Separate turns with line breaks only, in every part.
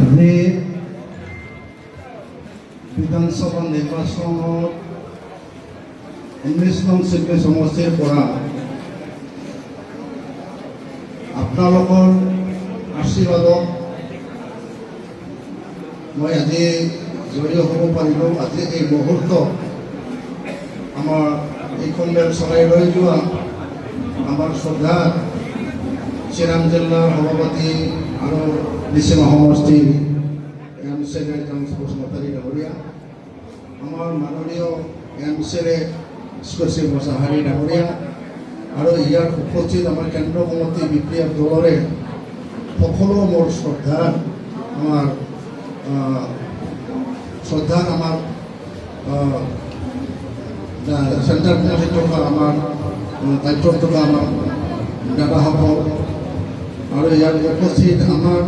আজি বিধানসভা নিৰ্বাচনত 19 নং চিটনি সমষ্টিৰ পৰা আপোনালোকৰ আশীৰ্বাদত মই আজি জড়িত হ'ব পাৰিলোঁ। আজি এই মুহূৰ্ত আমাৰ এইখনলৈ চলাই লৈ যোৱা আমাৰ শ্ৰদ্ধা চিৰাং জিলাৰ সভাপতি আৰু নিচিমা সমষ্টিৰ এমচিএলএ বসুমতাৰী ডাঙৰীয়া, আমাৰ মাননীয় এমচিএলএ স্কচিপ মছাহাৰী ডাঙৰীয়া আৰু ইয়াৰ উপস্থিত আমাৰ কেন্দ্ৰীয় কমিটি বিপ্লৱ দলৰে সকলো মোৰ শ্ৰদ্ধাৰ আমাৰ চেণ্টাৰ কমিটিত থকা আমাৰ দায়িত্বত থকা আমাৰ দাদাসকল আৰু ইয়াৰ উপস্থিত আমাৰ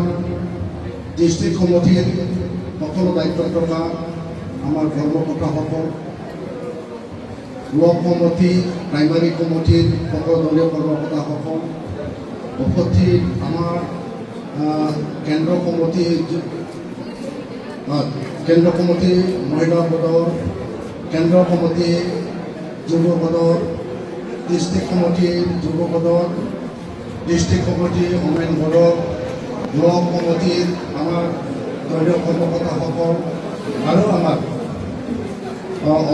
ডিষ্ট্ৰিক্ট কমিটিৰ সকলো দায়িত্বত থকা আমাৰ কৰ্মকৰ্তাসকল, ব্লক কমিটি, প্ৰাইমাৰী কমিটিৰ সকলো দলীয় কৰ্মকৰ্তাসকল, উপস্থিত আমাৰ কেন্দ্ৰ কমিটি মহিলা পদৰ, কেন্দ্ৰ কমিটি যুৱ পদৰ, ডিষ্ট্ৰিক্ট কমিটি যুৱ পদৰ, ডিষ্ট্ৰিক্ট কমিটি ওমেন পদৰ, ব্লক কমিটিৰ আমাৰ দলীয় কৰ্মকৰ্তাসকল আৰু আমাৰ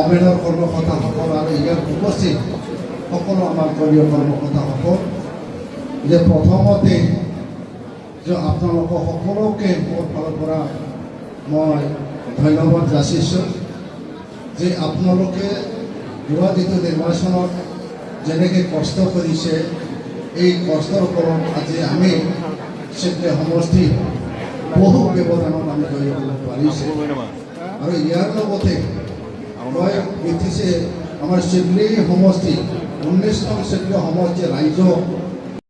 ওমেনৰ কৰ্মকৰ্তাসকল আৰু ইয়াত উপস্থিত সকলো আমাৰ দলীয় কৰ্মকৰ্তাসকল, যে প্ৰথমতে যে আপোনালোকক সকলোকে মোৰ ফালৰ পৰা মই ধন্যবাদ যাচিছোঁ যে আপোনালোকে যোৱা যিটো নিৰ্বাচনত যেনেকৈ কষ্ট কৰিছে, এই কষ্টৰ ফলত আজি আমি চিটনি সমষ্টি বহু ব্যৱধানত আমি জড়িত হ'ব পাৰিছোঁ। আৰু ইয়াৰ লগতে মই বিটিছে আমাৰ চিটনি সমষ্টি 19 নং চিটনি সমষ্টি ৰাইজক